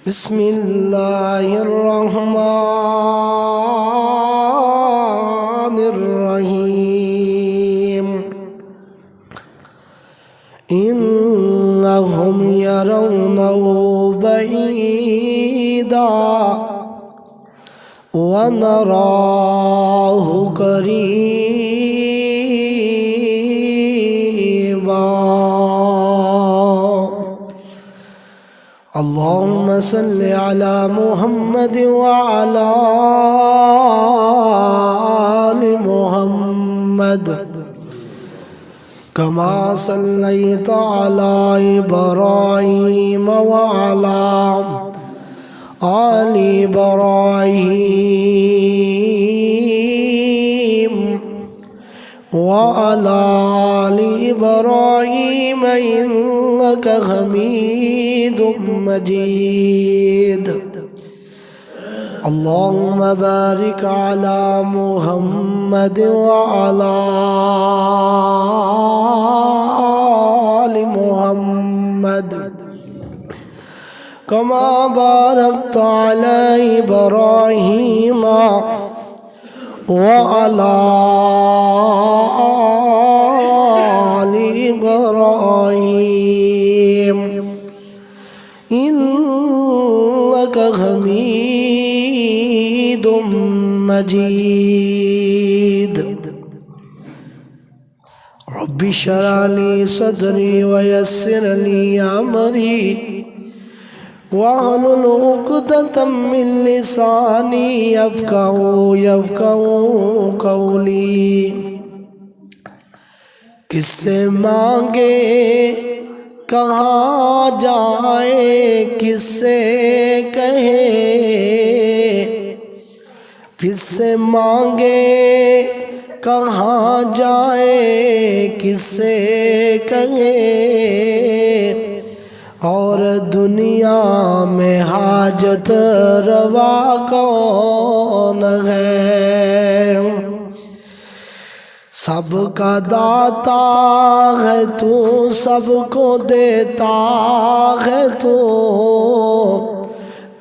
بسم اللہ الرحمن الرحیم انہم یرونہ بعیدا ونراہ قریبا اللهم صل على محمد وعلى آل محمد كما صليت على إبراهيم وعلى آل إبراهيم وعلى آل إبراهيم إنك حميد مجيد اللهم بارك على محمد وعلى آل محمد كما باركت على إبراهيم وعلى آل إبراهيم إنك حميد مجيد رب اشرح لي صدري ويسر لي أمري واحلل عقدة من لساني يفقهوا قولي کس سے مانگے کہاں جائے کس سے کہے کس سے مانگے کہاں جائے کس سے کہے اور دنیا میں حاجت روا کون ہے سب کا داتا ہے تو سب کو دیتا ہے تو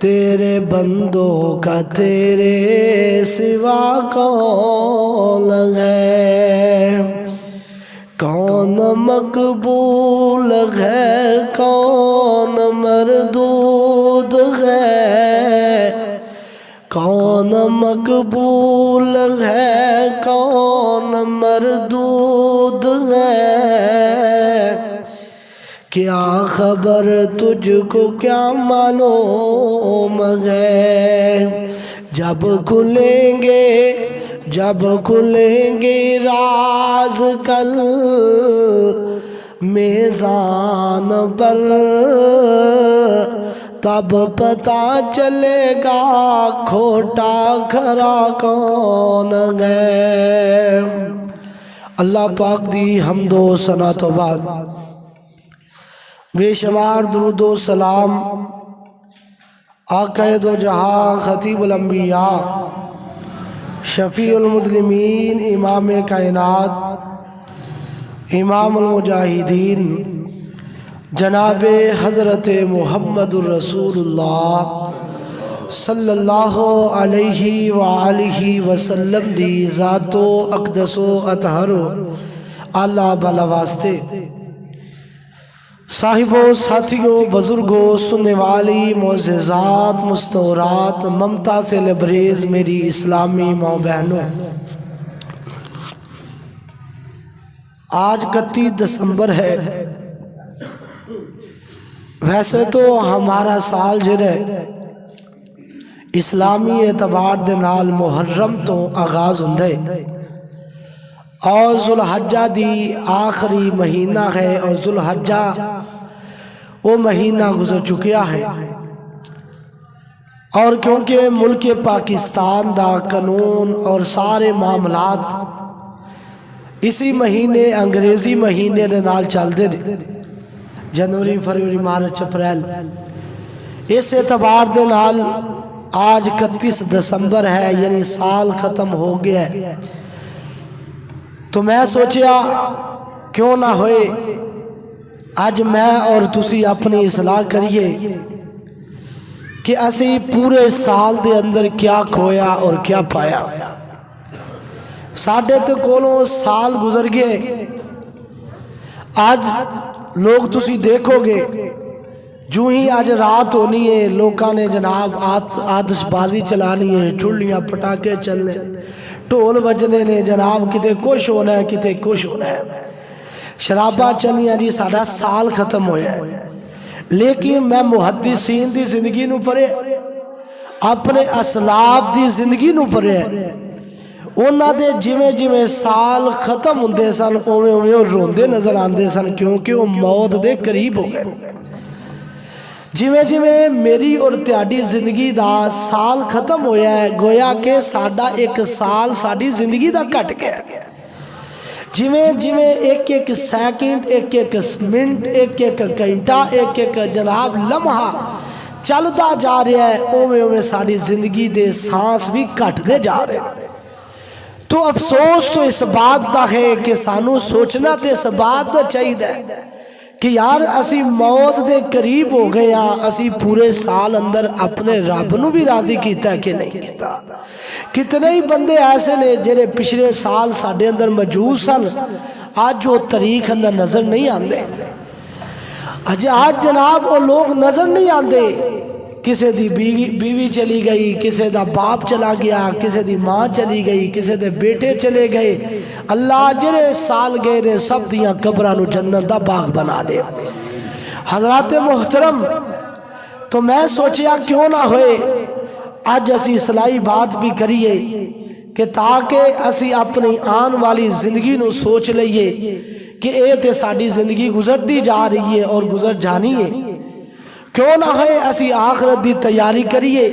تیرے بندوں کا تیرے سوا کون ہے کون مقبول ہے کون مردود ہے کون مقبول ہے کون مردود ہے کیا خبر تجھ کو کیا معلوم ہے جب کھلیں گے راز کل میزان پر تب پتہ چلے گا کھوٹا کھرا کون ہے اللہ پاک دی حمد و ثنا تو بعد بے شمار درود و سلام آقا دو جہاں خطیب الانبیاء شفیع المسلمین امام کائنات امام المجاہدین جناب حضرت محمد الرسول اللہ صلی اللہ علیہ وآلہ وسلم دی ذات و اقدس و اطہر و اعلیٰ بالا واسطے صاحبوں ساتھیوں بزرگوں سننے والی معززات مستورات ممتا سے لبریز میری اسلامی ماں بہنوں آج 31 دسمبر ہے ویسے تو ہمارا سال جڑے اسلامی اعتبار دے نال محرم تو آغاز ہوندے اور ذوالحجہ دی آخری مہینہ ہے اور ذوالحجہ وہ مہینہ گزر چکیا ہے اور کیونکہ ملک پاکستان دا قانون اور سارے معاملات اسی مہینے انگریزی مہینے دے نال چل دے جنوری فروری مارچ اپریل اس اعتبار دے نال آج 31 دسمبر ہے یعنی سال ختم ہو گیا ہے تو میں سوچیا کیوں نہ ہوئے آج میں اور تسی اپنی اصلاح کریے کہ اسی پورے سال دے اندر کیا کھویا اور کیا پایا۔ ساڈے تے کولوں سال گزر گئے، آج لوگ تسی دیکھو گے جو ہی آج رات ہونی ہے لوکاں نے جناب آتش بازی چلانی ہے، چڑیاں پٹاخے چلنے، ڈھول بجنے نے جناب، کتے کچھ ہونا ہے کتے کچھ ہونا ہے، شراباں چلیاں جی، ساڈا سال ختم ہویا ہے۔ لیکن میں محدثین دی زندگی نو پڑھے، اپنے اسلاف دی زندگی نو پڑھے، انہاں دے جویں جویں سال ختم ہوندے سن اوویں اوویں وہ روندے نظر آندے سن، کیونکہ وہ موت دے قریب ہو گئے۔ جویں جویں میری اور تہاڈی زندگی دا سال ختم ہویا ہے، گویا کہ ساڈا ایک سال ساڈی زندگی دا کٹ گیا۔ جویں جویں ایک ایک سیکنڈ، ایک ایک منٹ، ایک ایک گھنٹہ، ایک ایک جناب لمحہ چلدا جا رہا ہے، اوویں اوویں ساڈی زندگی دے سانس بھی کٹ دے جا رہے ہیں۔ تو افسوس تو اس بات دا ہے کہ سانو سوچنا تے اس بات دا چاہیے کہ یار اسی موت دے قریب ہو گئے ہاں، اسی پورے سال اندر اپنے رب نو بھی راضی کیتا کہ نہیں کیتا۔ کتنے ہی بندے ایسے نے جنہیں پچھلے سال ساڈے اندر موجود سن، آج وہ تاریخ اندر نظر نہیں آندے، آج جناب وہ لوگ نظر نہیں آندے۔ کسے دی بیوی چلی گئی، کسے دا باپ چلا گیا، کسے دی ماں چلی گئی، کسے دے بیٹے چلے گئے۔ اللہ جرے سال گئے نے سب دیاں قبراں نو جنت دا باغ بنا دے۔ حضرات محترم، تو میں سوچیا کیوں نہ ہوئے آج اسی صلاحی بات بھی کریے کہ تاکہ اسی اپنی آن والی زندگی نو سوچ لئیے کہ اے تے ساڈی زندگی گزرتی جا رہی ہے اور گزر جانی ہے۔ کیوں نہ ہے اسی آخرت دی تیاری کریے،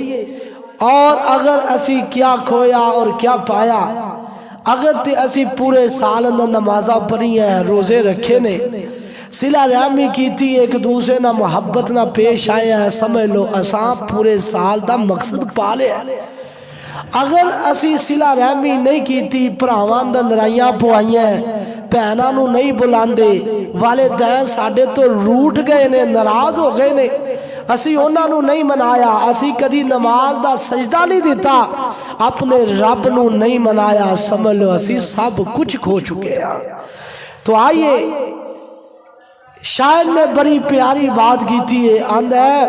اور اگر اسی کیا کھویا اور کیا پایا، اگر تے اسی پورے سال اندر نمازاں پڑھی ہیں، روزے رکھے نے، صلہ رحمی کیتی، ایک دوسرے نہ محبت نہ پیش آئے ہیں، سمجھ لو اساں پورے سال دا مقصد پا لے ہیں۔ اگر اسی صلہ رحمی نہیں کیتی، بھراواں دا لڑائیاں پوائیاں، بہناں نو نہیں بلاندے، والدین ساڈے تو روٹ گئے نے، ناراض ہو گئے نے، اسی انہاں نو نہیں منایا، اسی کدی نماز دا سجدہ نہیں دیتا، اپنے رب نو نہیں منایا، سمجھ لو اسی سب کچھ کھو چکے ہیں۔ تو آئیے، شاعر نے بڑی پیاری بات کی تھی، آندہ ہے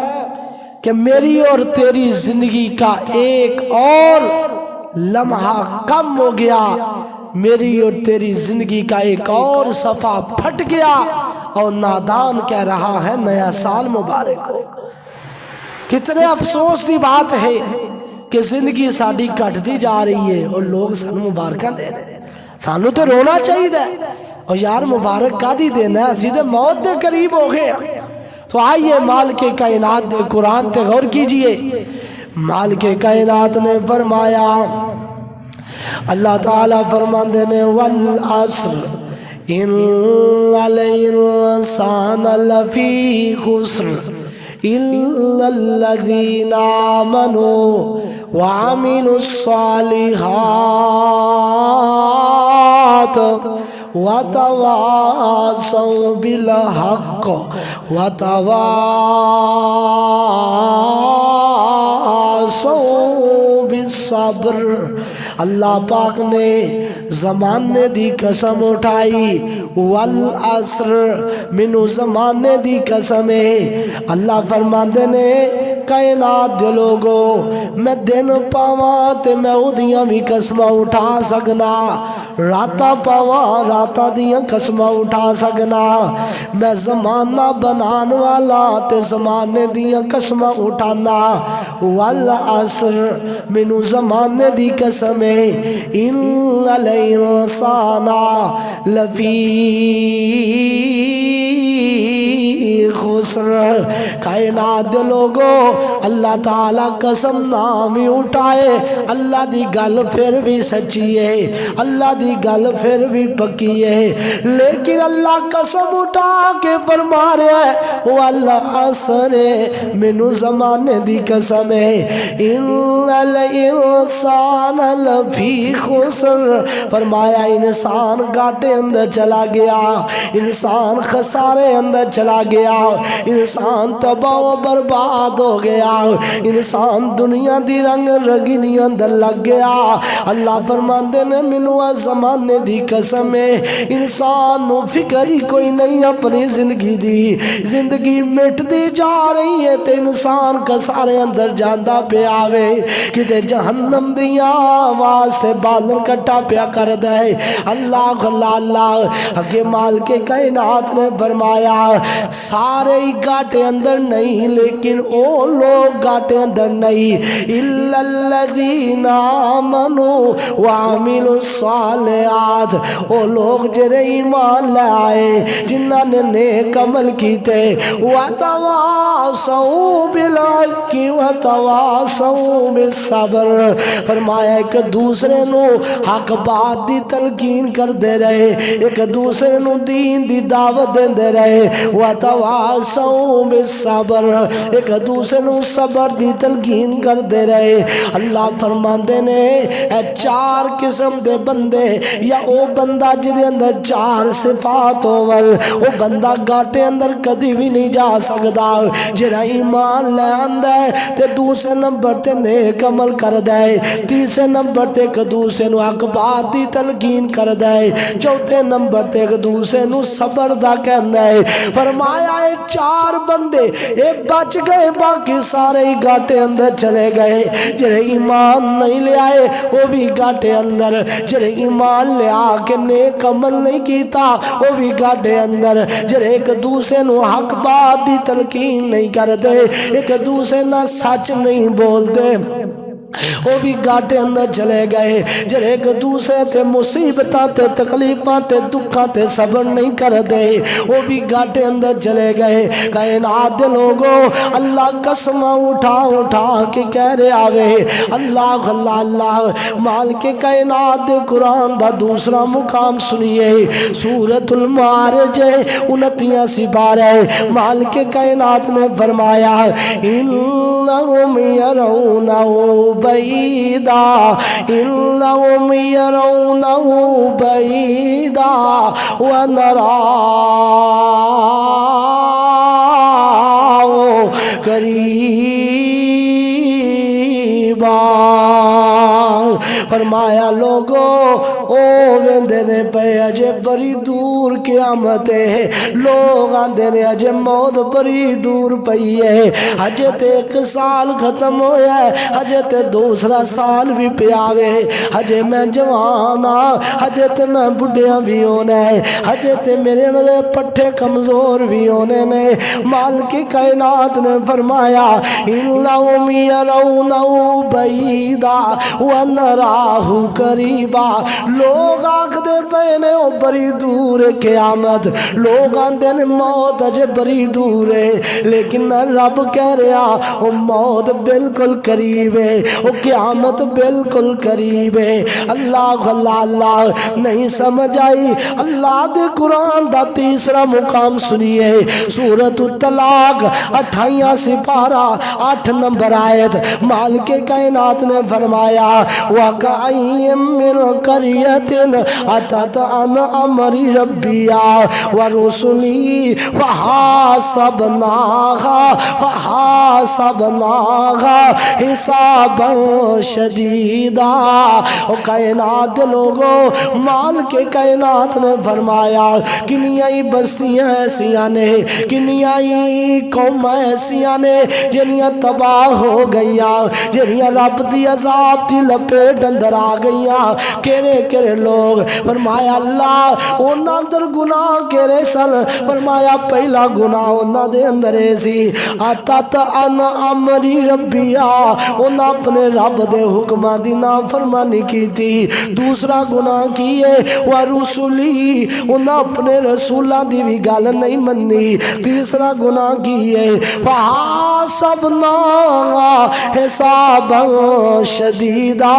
کہ میری اور تیری زندگی کا ایک اور لمحہ کم ہو گیا، میری اور تیری زندگی کا ایک اور صفحہ پھٹ گیا، اور نادان کہہ رہا ہے نیا سال مبارک ہو۔ کتنے افسوس کی بات ہے کہ زندگی ساڑی کٹتی جا رہی ہے اور لوگ سانو مبارکہ دے رہے ہیں۔ سانو تو رونا چاہیے، اور یار مبارک کا دی دینا ہے، اسی دے موت دے قریب ہو گئے۔ تو آئیے مالک کائنات دے قرآن تے غور کیجئے۔ مالک کائنات نے فرمایا، اللہ تعالیٰ فرماندے نے والعصر ان الانسان لفی خسر الا الذین آمنوا وعملوا الصالحات وتواصوا بالحق وتواصوا بالصبر۔ اللہ پاک نے زمانے دی قسم اٹھائی، والعصر منو زمانے دی قسم ہے۔ اللہ فرماندے نے کائنات دے لوگو میں دن پاواں تے میں اودیاں بھی قسمہ اٹھا سکنا، راتا پاواں راتا دیاں قسمہ اٹھا سکنا، میں زمانہ بنان والا تے زمانے دیاں قسمہ اٹھانا۔ والعصر منو زمانے دی قسم ہے، ان الانسان لفی خسر۔ کائنات دے لوگو اللہ تعالیٰ قسم نامی اٹھائے، اللہ دی گل پھر بھی سچی ہے، اللہ دی گل پھر بھی پکی ہے، لیکن اللہ قسم اٹھا کے فرما رہا ہے والعصر منو زمانے دی قسم ہے، ان الانسان لفی خسر۔ فرمایا انسان گاٹے اندر چلا گیا، انسان خسارے اندر چلا گیا، انسان تباہ و برباد ہو گیا، انسان دنیا دی رنگ رگینی اندر لگ گیا۔ اللہ فرماندے نے مینوں اس زمانے دی قسم ہے، انسان نو فکر ہی کوئی نہیں اپنی زندگی دی، زندگی مٹدی جا رہی ہے تے انسان کسارے اندر جاندا پیا وے، کتے جہنم دیاں آواز سے بالر کٹا پیا کر دے۔ اللہ اللہ اللہ اگے مال کے کائنات نے فرمایا سارے ہی گاٹے اندر نہیں، لیکن او لوگ گاٹے اندر نہیں، الا الذین آمنوا وعملوا الصالحات، او لوگ جڑے ایمان لے آئے، جنہاں نے نیک عمل کیتے، وتواصوا بالحق وتواصوا بالصبر، فرمایا ایک دوسرے نو حق بات دی تلقین کر دے رہے، ایک دوسرے نو دین دی دعوت دے دے رہے، وتواصوا بالصبر، ایک دوسرے نو صبر دی تلقین کر دے رہے۔ اللہ فرماندے نے اے چار قسم دے بندے، یا او بندہ جدے اندر چار صفات ہوول، او بندہ گاٹے اندر کدی بھی نہیں جا سکدا، جڑا ایمان لے آندا ہے تے دوسرے نمبر تے نیک عمل کر دے، تیسرے نمبر تے ایک دوسرے نو حق بات دی تلقین کر دے، چوتھے نمبر تے ایک دوسرے نو صبر دا کہندا ہے۔ فرمایا اے چار بندے اے بچ گئے، باقی سارے ہی گاٹے اندر چلے گئے، جڑے ایمان نہیں لے آئے وہ بھی گاٹے اندر، جڑے ایمان لے آ کے نیک عمل نہیں کیتا وہ بھی گاٹے اندر، جڑے ایک دوسرے نو حق بات دی تلقین نہیں کر دے، ایک دوسرے نہ سچ نہیں بول دے، وہ بھی گاٹے اندر چلے گئے، جڑے ایک دوسرے تے مصیبتاں تے تکلیفاں تے دکھاں تے صبر نہیں کر دے، وہ بھی گاٹے اندر چلے گئے۔ کائنات دے لوگوں اللہ قسم اٹھا اٹھا کے کہہ رہے آوے، اللہ اللہ اللہ مال کے کائنات دے قرآن دا دوسرا مقام سنیے، سورۃ المعارج 29 سپارہ، مال کے کائنات نے فرمایا انہم یرونہ بعیدا، انہم یرونہ بعیدا ونراہ قریبا، فرمایا لوگو او ویندے نے پے اجے بڑی دور قیامت ہے، لوگ آندے نے اجے موت بڑی دور پئی ہے، اجے تے ایک سال ختم ہویا ہے، اجے تے دوسرا سال بھی پیاوے، اجے میں جوان ہاں، اجے تے میں بڈھیاں بھی ہونا ہے، اجے تے میرے مدے پٹھے کمزور بھی ہونے نے۔ مال کی کائنات نے فرمایا انہم یرونہ بعیدا ونراہ قریبا، لوگ آکھدے پے نے او بڑی دور ہے قیامت، لوگ آندے نے موت اجے بڑی دور ہے، لیکن میں رب کہہ رہا او موت بالکل قریب ہے، او قیامت بالکل قریب ہے۔ اللہ اللہ اللہ نہیں سمجھ آئی؟ اللہ دے قرآن دا تیسرا مقام سنیے، سورۃ الطلاق 28 سپارہ 8 نمبر آیت، مال کے کائنات نے فرمایا وَكَأَيٍّ مِّن قَرْيَةٍ أَتَتْ عَنْ أَمْرِ رَبِّهَا وَرُسُلِهِ فَحَاسَبْنَاهَا حِسَابًا شَدِيدًا۔ او کائنات لوگوں مال کے کائنات نے فرمایا کنیاں ہی بستیاں ایسیاں نے، کنیاں ہی قوم ایسیاں نے جنیاں تباہ ہو گئیاں، جنیاں رب دی عذاب دی لپیٹ اندر آ گئیاں۔ کیڑے کیڑے لوگ؟ فرمایا اللہ انہاں اندر گناہ کیڑے سن؟ فرمایا پہلا گناہ انہاں دے اندر سی اتت ان امری ربیا، انہاں اپنے رب دے حکماں دی نافرمانی کی تھی۔ دوسرا گناہ کیے ورسولی، انہاں اپنے رسولاں دی بھی گل نہیں منی۔ تیسرا گناہ کیے فحاسبنا حسابا شدیدا،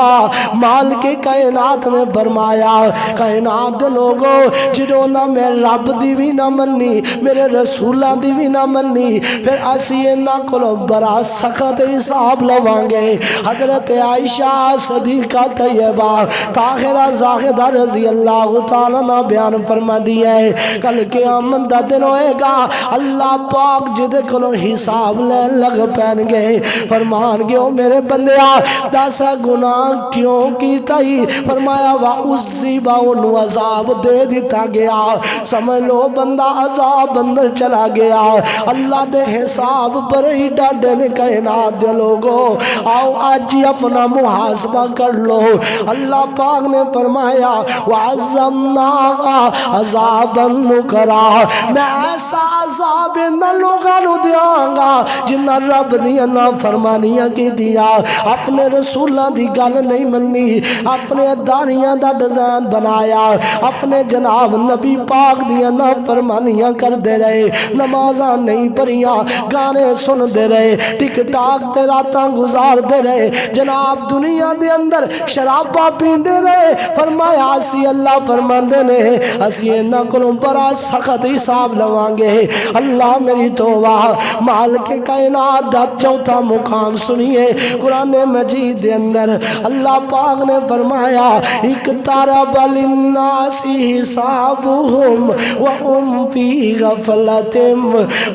مال کے کائنات نے فرمایا کائنات دے لوگو جنہوں نہ میرے رب دی بھی نہ منی میرے رسولہ دی بھی نہ منی پھر اسی انہاں کولوں بڑا سخت حساب لوانگے۔ حضرت عائشہ صدیقہ طیبہ طاہرہ زاہدہ رضی اللہ تعالیٰ نے بیان فرما دیا ہے کل قیامت دا دن ہوئے گا اللہ پاک جدے کولوں حساب لے لگ پین گے فرمان گے او میرے بندیا دس گناہ کیوں کیتا ہی فرمایا وَعُذِّبَ انہوں عذاب دے دیتا گیا سمجھ لو بندہ عذاب اندر چلا گیا اللہ دے حساب پر ہی ڈاڈے نے کائنات دے لوگو آؤ آج ہی اپنا محاسبہ کر لو اللہ پاک نے فرمایا وَعَزَّمْنَاغَ عذابًا نُكْرًا میں ایسا عذاب ان لوگاں نو دیاں گا جنہ رب دی نا فرمانیاں کی دیا اپنے رسولہ دی گل نہیں منی اپنے داریاں دا ڈیزائن بنایا اپنے جناب نبی پاک دی نا فرمانیاں کر دے رہے نمازاں نہیں پڑھیاں گانے سن دے رہے ٹک ٹاک تے راتاں گزار دے رہے جناب دنیا دے اندر شرابہ پیندے رہے فرمایا اسی اللہ فرماندے نے اسی انہاں کولوں بڑا سخت حساب لوانگے اللہ میری توبہ مالک کائنات دا چوتھا مقام سنیے قرآن مجید دے اندر اللہ پاک نے فرمایا اقترب للناس حسابهم وهم فی غفلۃ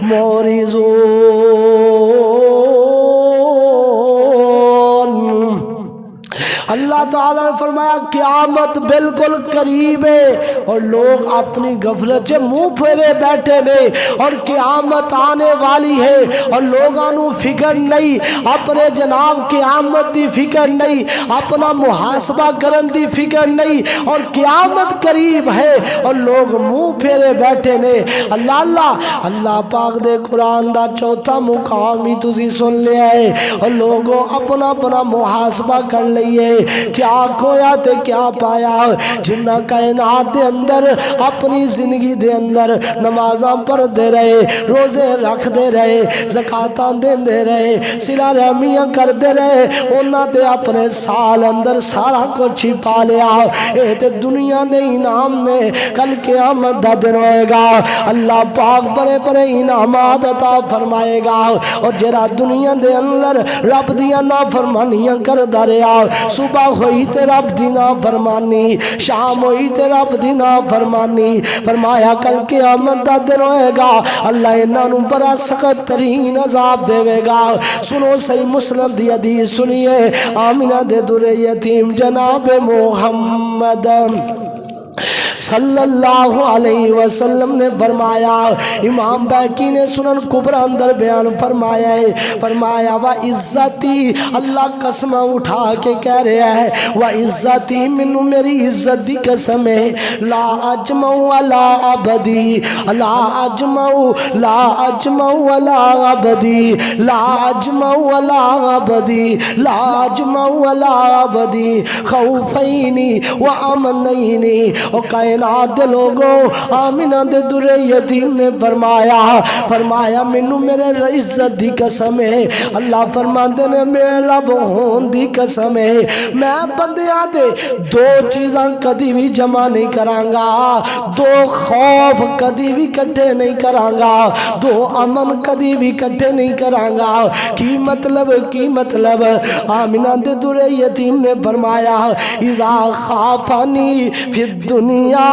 معرضون اللہ تعالیٰ نے فرمایا قیامت بالکل قریب ہے اور لوگ اپنی غفلت سے منہ پھیرے بیٹھے نے اور قیامت آنے والی ہے اور لوگوں فکر نہیں اپنے جناب قیامت دی فکر نہیں اپنا محاسبہ کرن دی فکر نہیں اور قیامت قریب ہے اور لوگ منہ پھیرے بیٹھے نے اللہ پاک دے قرآن دا چوتھا مقام ہی تسی سن لیا ہے اور لوگوں اپنا محاسبہ کر لئیے کیا کھویا تے کیا پایا جنہ کائنات دے اندر اپنی زندگی دے اندر نمازاں پڑھ دے رہے روزے رکھ دے رہے زکاتاں دے رہے صلہ رحمیاں کر دے رہے انہاں تے اپنے سال اندر سارا کچھ پا لیا اے تے دنیا دے انعام نے کل قیامت دا دن ہوئے گا اللہ پاک بڑے بڑے انعامات عطا فرمائے گا اور جرا دنیا دے اندر رب دیاں نافرمانیاں کر داریا صبح ہوئی تے رب دی نافرمانی شام ہوئی تے رب دی نافرمانی فرمایا کل قیامت دا دن ہوئے گا اللہ انہاں نو بڑا سخت ترین عذاب دے گا سنو صحیح مسلم دی حدیث سنیے آمینہ دے در یتیم جناب محمد صلی اللہ علیہ وسلم نے فرمایا امام بیکی نے سنن کبرى اندر بیان فرمایا ہے فرمایا وَعِزَّتِي اللہ قسمہ اٹھا کے کہہ رہا ہے وَعِزَّتِي منو میری عزت دی قسم ہے لا اجمع ولا عبدی لا اجمع ولا عبدی لا اجمع ولا عبدی لا اجمع ولا عبدی خوفینی وامنینی او کائنات دے لوگوں آمینہ دے در یتیم نے فرمایا منو میرے عزت دی قسم ہے اللہ فرماندے نے میرے رب ہون دی قسم ہے میں بندیاں دے دو چیزاں کدی بھی جمع نہیں کرانگا دو خوف کدی بھی کٹھے نہیں کرانگا دو امن کدی بھی کٹھے نہیں کرانگا کی مطلب آمینہ دے در یتیم نے فرمایا اذا خافنی فی الدنیا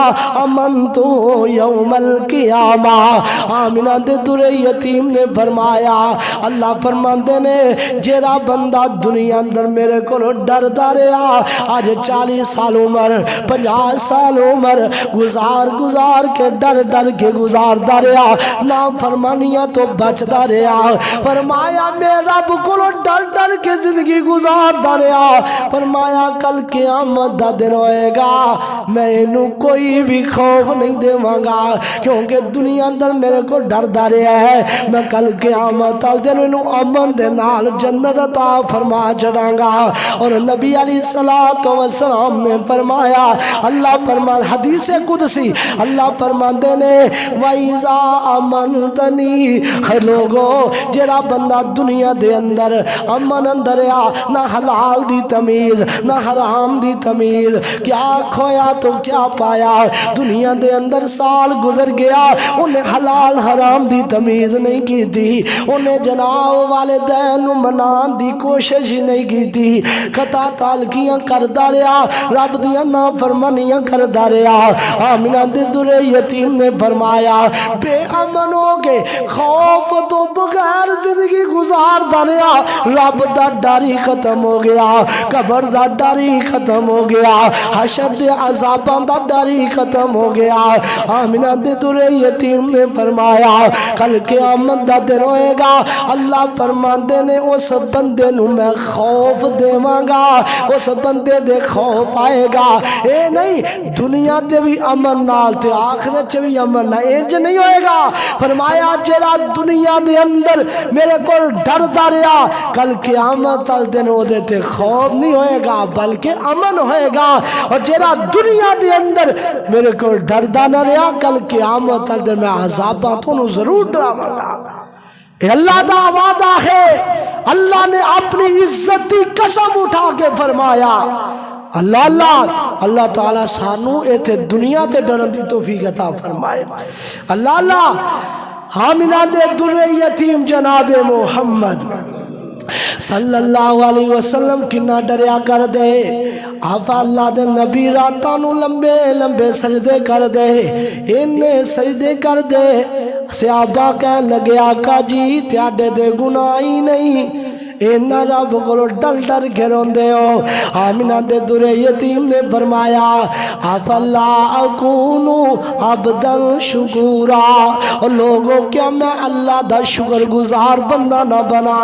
امنتو یوم القیامہ آمینہ دے در یتیم نے فرمایا اللہ فرماندے نے جیرا بندہ دنیا اندر میرے کو ڈر داریا آج 40 سال عمر 50 سال عمر گزار کے ڈر کے گزار داریا نا فرمانیاں تو بچ داریا فرمایا میرے رب کو ڈر کے زندگی گزار داریا فرمایا کل قیامت دا دن ہوئے گا میں انہوں کوئی بھی خوف نہیں دے مانگا کیونکہ دنیا اندر میرے کو ڈر داریا ہے میں کل قیامت دن انہوں امن دے نال جنت عطا فرما چڑھانگا اور نبی علیہ السلام نے فرمایا اللہ فرمان حدیث قدسی اللہ فرمان دینے وَإِذَا أَمَنْتَنِي لوگو جرا بندہ دنیا دے اندر امن اندر اندر نہ حلال دی تمیز نہ حرام دی تمیز. کیا کھویا تو کیا پایا؟ دنیا دے اندر سال گزر گیا انہیں حلال حرام دی تمیز نہیں کی تھی, انہیں جناب والدین منان دی کوشش ہی نہیں کی تھی, خطا تالکیاں کردا رہا, رب دیاں نافرمانیاں کردا رہا. آمنہ دے در یتیم نے فرمایا بے امن ہو گے, خوف تو بغیر زندگی گزار دا رہا, رب دا ڈر ہی ختم ہو گیا, قبر دا ڈر ہی ختم ہو گیا, حشر دے عذاباں دا ڈر ہی ختم ہو گیا. آمنہ دے در یتیم نے فرمایا کل قیامت دا دن ہوئے گا, اللہ فرماندے نے اس بندے نو میں خوف دیواں گا, اس بندے دے خوف آئے گا. اے نہیں دنیا تے بھی امن نال تے آخرت چ بھی امن نال, انج نہیں ہوئے گا. فرمایا جڑا دنیا دے اندر میرے کول ڈردا رہیا کل قیامت والے دن او دے تے خوف نہیں ہوئے گا بلکہ امن ہوئے گا. اور جڑا دنیا دے اندر میرے کول ڈردا نہ رہیا کل قیامت والے دن میں عذاباں تو ضرور ڈراواں گا. اے اللہ دا وعدہ ہے. اللہ نے اپنی عزت کی قسم اٹھا کے فرمایا اللہ تعالیٰ سانو ایتھے دنیا تے ڈرن دی توفیق عطا فرمائے. اللہ حاملہ دے در یتیم جناب محمد صلی اللہ علیہ وسلم کنا ڈریا کر دے. آپ اللہ دے نبی راتانو لمبے لمبے سجدے کر دے, انہیں سجدے کر دے. صحابہ کہنے لگے آقا جی تیاڈے دے گناہ ہی نہیں, اینا رب کو ڈل ڈر کے روندے ہو. آمنہ دے در یتیم نے فرمایا افلا اکونو عبدا شکورا, اور لوگوں کیا میں اللہ دا شکر گزار بندہ نہ بنا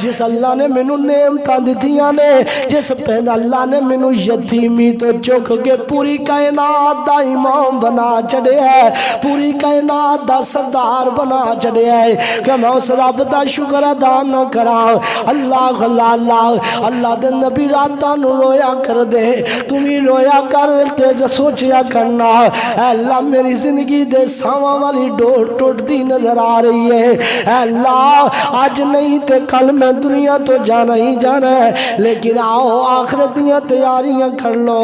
جس اللہ نے مینو نعمتاں دتیاں نے, جس پہ اللہ نے مینو یتیمی تو چک کے پوری کائنات دا امام بنا چڑھے ہے, پوری کائنات دا سردار بنا چڑھے ہے, کہ میں اس رب دا شکر ادا نہ کراں. اللہ دے نبی راتاں نو رویا کر دے, تمہیں رویا کر تے سوچیا کرنا اے اللہ میری زندگی دے ساواں والی ڈور ٹوٹ دی نظر آ رہی ہے. اے اللہ آج نہیں تے کل میں دنیا تو جانا ہی جانا ہے, لیکن آؤ آخرت دیاں تیاریاں کر لو.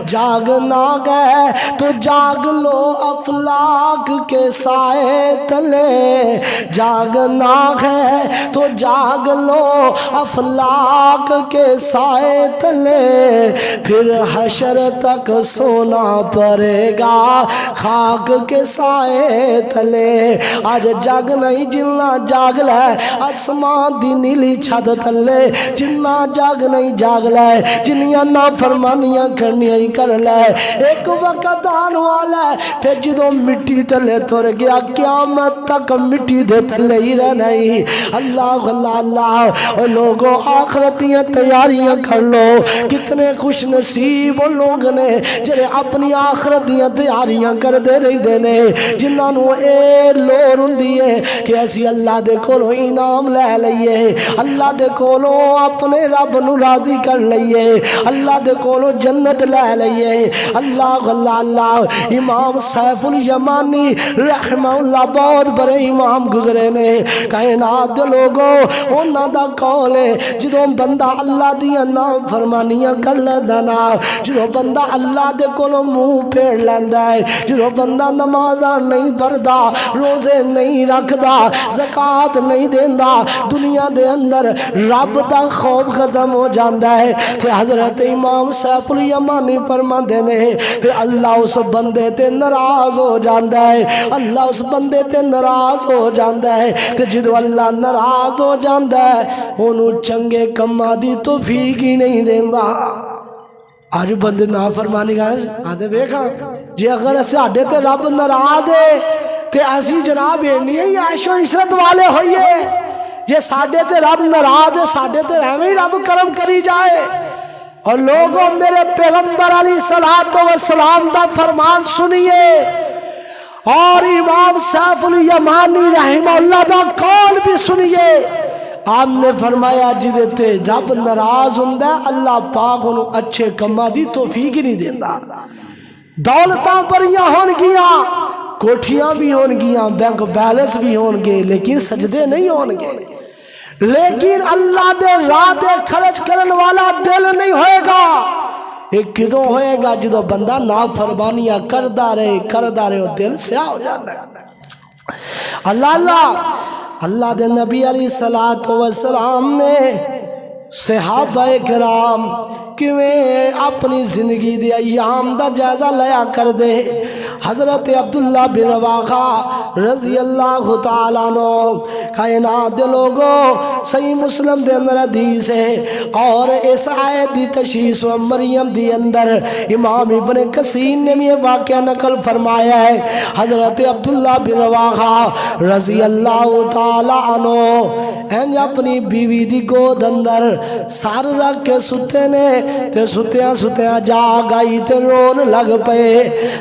جاگ نہ گئے تو جاگ لو افلاک کے سائے تلے, جاگ نہ گئے تو جاگ لو افلاک کے سائے تلے, پھر حشر تک سونا پڑے گا خاک کے سائے تلے. آج جاگ نہیں جلنا جاگ لے, آسمان دی نیلی چھت تلے جنہ جاگ نہیں جاگ لے, جنیاں نافرمانیاں کرنیاں ہی کر لے. ایک وقت آن والا ہے پھر جدوں مٹی تلے تر گیا قیامت تک مٹی دے تلے ہی رہنا ہی. اللہ اللہ اللہ لوگوں آخرتیاں تیاریاں کر لو. کتنے خوش نصیب لوگ نے جنہیں اپنی آخرتیاں تیاریاں کر دے رہی دینے, جنہاں نو اے لور ہوندی ہے کہ اسی اللہ دے کولوں انعام لے لئیے, اللہ دے کولوں اپنے رب نو راضی کر لئیے, اللہ دے کولوں جنت لے لئیے. اللہ اللہ اللہ امام سیف الیمانی رحمہ اللہ بہت بڑے امام گزرے نے. کائنات دے لوگوں انہاں دا قول ہے جدوں بندہ اللہ دیاں نام فرمانیاں کر لیندا نا, جدوں بندہ اللہ دے کولوں منہ پھیر لیندا ہے, جدوں بندہ نمازاں نہیں پڑھدا, روزے نہیں رکھدا, زکات نہیں دیندا, دنیا دے اندر رب دا خوف ختم ہو جاندا ہے. تے حضرت امام سیف الیمانی فرماندے نے پھر اللہ اس بندے تے ناراض ہو جاندا ہے, اللہ اس بندے تے ناراض ہو جاندا ہے. تے جدوں اللہ ناراض ہو جاندا ہے انہوں چنگے کماں دی توفیق ہی نہیں دیندا. آج بندے نافرمانی گا آدھے ویکھا جی اگر ساڈے تے رب ناراض ہے تے اسی جناب اینی ہی عیش و عشرت والے ہوئیے, جے ساڈے تے رب ناراض ہے ساڈے تے ایویں ہی رب کرم کری جائے. اور لوگوں میرے پیغمبر علیہ الصلوۃ والسلام دا فرمان سنیے اور امام سیف الیمانی رحمہ اللہ دا قول بھی سنیے. آپ نے فرمایا جدے تے رب ناراض ہوندا ہے اللہ پاک انہوں اچھے کماں دی توفیق نہیں دیندا. دولتاں بڑیاں ہون گیاں, کوٹھیاں بھی ہون گیاں, بینک بیلنس بھی ہون گے, لیکن سجدے نہیں ہون گے. لیکن اللہ دے راہ دے کھڑے یہ کدوں ہوئے گا جدو بندہ نافرمانیاں کردا رہے وہ دل سیاہ ہو جاتا ہے۔ اللہ دے نبی علیہ السلام نے صحابہ کرام کیویں اپنی زندگی دے ایام دا جائزہ لیا کر دے۔ حضرت عبداللہ بن رواحہ رضی اللہ تعالیٰ عنہ کائنات دے لوگوں صحیح مسلم دے اندر حدیث ہے، اور اس آیت دی تشریح و مریم دی اندر امام ابن کثیر نے یہ واقعہ نقل فرمایا ہے۔ حضرت عبداللہ بن رواحہ رضی اللہ تعالیٰ عنہ اپنی بیوی دی گود اندر سر رکھ کے ستے نے تے ستیاں جاگ آئی تے رون لگ پے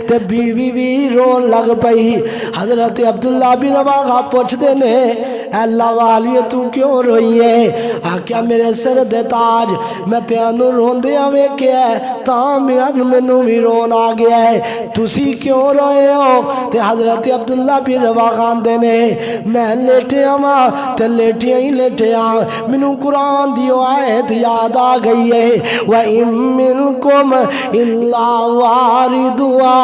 تے بیوی بھی رون لگ پئی۔ حضرت عبداللہ بن رواحہ پوچھتے نے اے اللہ والی تو کیوں روئی ہے؟ آکیا میرے سر دے تاج میں تینوں رون دیا وے کیا ہے تاں مینوں بھی رون آ گیا ہے، تسی کیوں روئے ہو؟ تے حضرت عبداللہ بن رواحہ دے نے میں لیٹیا ماں تے لیٹیا ہی لیٹیا مینوں قرآن دیو آیت یاد آ گئی ہے، وَإِن مِّنكُمْ إِلَّا وَارِدُهَا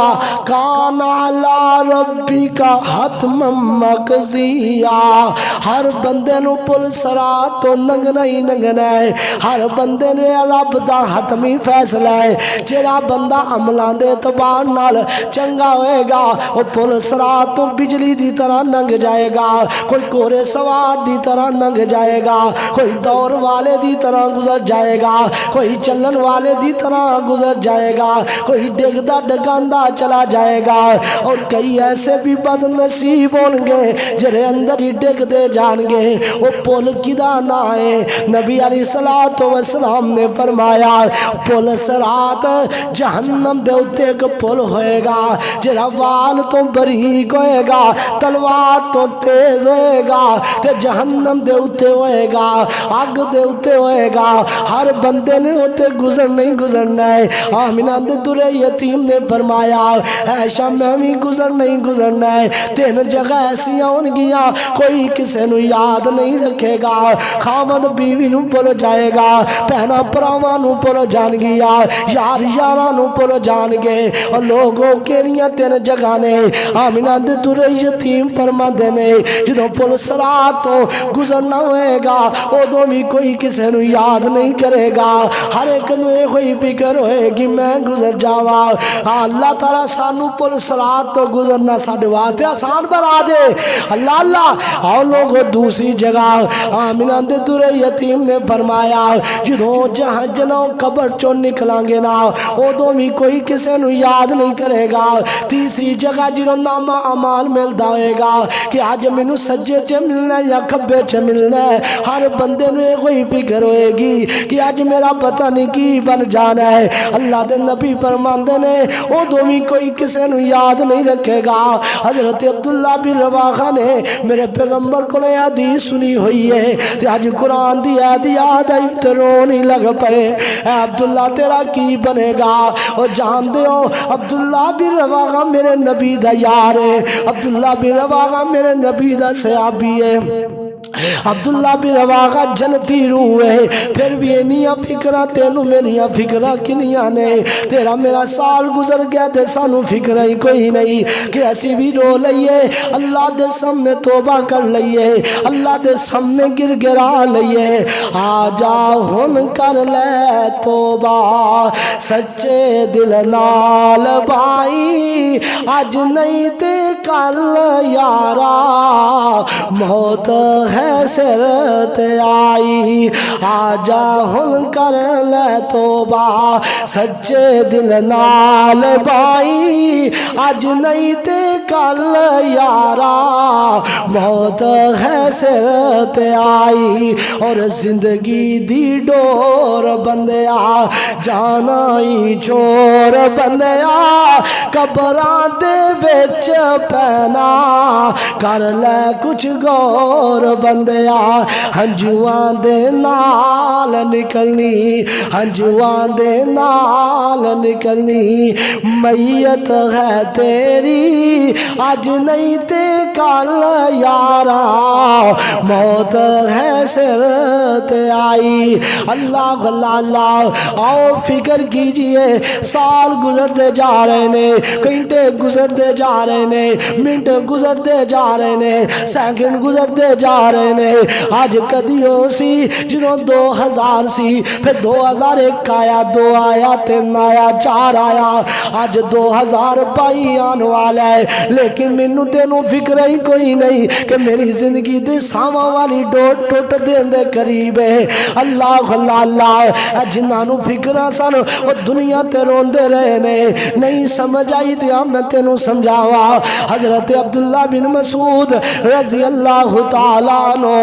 كَانَ عَلَىٰ رَبِّكَ حَتْمًا مَّقْضِيًّا۔ ہر بندے نو پل صراط تو ننگنا ہی ننگنا ہے، ہر بندے نو رب دا حتمی فیصلہ ہے۔ جڑا بندہ عملاں دے اعتبار نال چنگا ہوئے گا وہ پل صراط تو بجلی دی طرح ننگ جائے گا، کوئی گھوڑے سوار دی طرح ننگ جائے گا، کوئی دوڑ والے دی طرح گزر جائے گا، کوئی چلن والے دی طرح گزر جائے گا، کوئی ڈگدا ڈگاندا چلا جائے گا، اور کئی ایسے بھی بد نصیب ہوں گے جڑے اندر ہی ڈگ دے جان گے۔ وہ پل کدا نہ ہے، نبی علیہ السلام نے فرمایا پل صراط جہنم دے اتے ایک پل ہوئے گا جڑا وال تو بریک ہوئے گا، تلوار تو تیز ہوئے گا، تے جہنم دے اتے ہوئے گا، آگ دے اتے ہوئے گا، ہر بندے نے اتے گزرنا ہے۔ آمینہ دے درے یتیم نے فرمایا ایشا میں بھی گزرنا ہے، تین جگہ ایسی ہون گیا کوئی کسے نو یاد نہیں رکھے گا، خامد بیوی نو پلو جائے گا، پہنا پراواں نو پلو جان گیا، یار یاراں نو پلو جان گے، اور لوگوں کیریاں تین جگہ نے۔ آمینہ دے درے یتیم فرما دینے جدوں پل صراط تو گزرنا ہوئے گا ادوں بھی کوئی کسے نو یاد نہیں کرے گا، ہر ایک نو یہ کوئی فکر ہوئے گی میں گزر جاواں۔ اللہ تعالیٰ سانو پل صراط تو گزرنا ساڈے واسطے آسان بنا دے۔ اللہ اور لوگوں دوسری جگہ آمینہ دے درے یتیم نے فرمایا جدوں جہنم قبر چوں نکلیں گے نا ادوں بھی کوئی کسے نو یاد نہیں کرے گا۔ تیسری جگہ جدوں نامہ اعمال ملدا ہوئے گا کہ آج مینوں سجے چ ملنا ہے یا کھبے چ ملنا ہے، ہر بندے نو یہ کوئی فکر ہوئے گی کہ آج میرا پتہ نہیں کی بن جانا ہے۔ اللہ دے نبی فرماندے نے ادوں بھی کوئی کسے نو یاد نہیں رکھے گا۔ حضرت عبداللہ بن رواحہ نے میرے پیغمبر کو لے حدیث سنی ہوئی ہے تے آج قرآن دی آیت یاد آئی تے رونی لگ پئے، اے عبداللہ تیرا کی بنے گا؟ اور جان دے ہو عبداللہ بن رواحہ میرے نبی دا یار ہے، عبداللہ بن رواحہ میرے نبی دا صحابی ہے، عبداللہ بن رواحہ جنتی روح ہے، پھر بھی انیاں فکرہ تینوں میریاں فکرہ کنیاں نے، تیرا میرا سال گزر گیا تے سانو فکرہ ہی کوئی نہیں کہ ایسی بھی رو لئیے، اللہ دے سامنے توبہ کر لئیے، اللہ دے سامنے گر گرا لئیے، آجا ہن کر لے توبہ سچے دل نال بھائی، آج نہیں تے کل یارا موت ہے سر تے آئی، آجا ہن کر لے توبہ سچے دل نال بھائی، آج نہیں تے کل یارا موت ہے سر تے آئی، اور زندگی دی ڈور بندیا جانا ہی چور بندیا، قبراں دے وچ پینا کر لے کچھ غور بندیا، ہنجواں دے نال نال نکلنی ہنجواں دے نال نکلنی میت ہے تیری اج نہیں تے کل یارا موت ہے سر تے آئی اللہ اللہ اللہ آؤ فکر کیجئے سال گزرتے جا رہے نے گھنٹے گزرتے جا رہے نے منٹ گزرتے جا رہے نے سیکنڈ گزرتے جا رہے نے آج کدیوں سی جنہوں 2000 سی پھر 2001 آیا 2 آیا 3 آیا 4 آیا آج 2022 آنے والا ہے لیکن مینوں تینوں فکر ہی کوئی نہیں کہ میری زندگی دے ساواں والی ڈوٹ ٹوٹ دین دے قریب ہے اللہ اللہ اللہ جنہاں نوں فکراں سن وہ دنیا تے روندے رہے نے نہیں سمجھ آئی تے میں تینوں سمجھاوا حضرت عبداللہ بن مسعود رضی اللہ تعالیٰ عنہ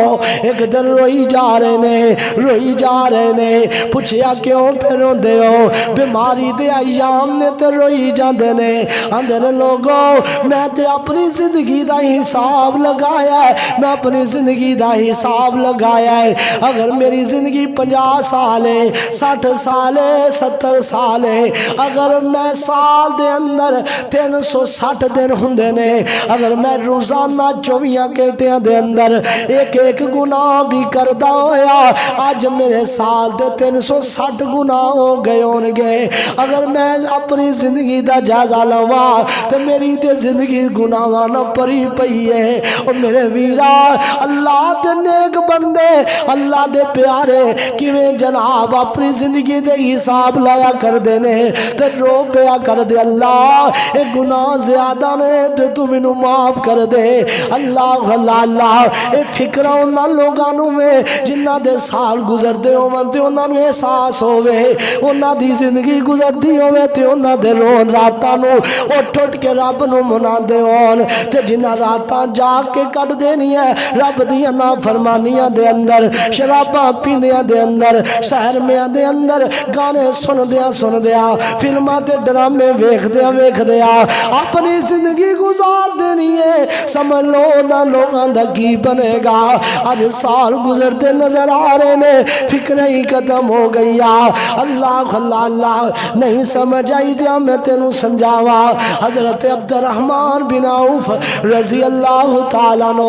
ایک دن روئی جا رہے نے پوچھیا کیوں پہ روندے ہو بیماری دے ایام نے تے روئی جاندے نے آندے نے لوگوں میں تے اپنی زندگی دا حساب لگایا ہے میں اپنی زندگی دا حساب لگایا ہے اگر میری زندگی 50 سال ہے 60 سال ہے 70 سال ہے اگر میں سال دے اندر 360 دن ہوندے نے اگر میں روزانہ 24 گھنٹیاں دے اندر ایک ایک گناہ بھی کردا ہویا آج میرے سال دے 360 گناہ ہو گئے ہونگے اگر میں اپنی زندگی دا جائزہ لواں تو میری تے زندگی گناہاں نہ پری پئی ہے اور میرے ویرا اللہ دے نیک بندے اللہ دے پیارے کیویں جناب اپنی زندگی دے حساب لایا کر دینے تے رو پیا کر دے اللہ اے گناہ زیادہ نے تے تو مینوں معاف کر دے اللہ اللہ اللہ اے فکر انہاں لوگاں نوں میں جنہاں دے سال گزردے ہون تے انہاں نوں احساس ہوے انہاں دی زندگی گزردی ہوے تے انہاں دے رون راتاں نوں اٹھ اٹھ کے رب نوں مناندے ہون تے جنہاں راتاں جاگ کے کٹ دینی ہے رب دیاں نافرمانیاں دے اندر شراباں پیندیاں دے اندر سہرمیاں دے اندر گانے سن دیا فلماں تے ڈرامے ویکھ دیا اپنی زندگی گزار دینی ہے سمجھ لو نہ لوگاں دا کی بنے گا اج سال گزرتے نظر آ رہے نے فکر ہی ختم ہو گئی اللہ اللہ اللہ نہیں سمجھ آئی دیا میں تینوں سمجھاوا حضرت عبد الرحمن بن عوف رضی اللہ تعالیٰ عنہ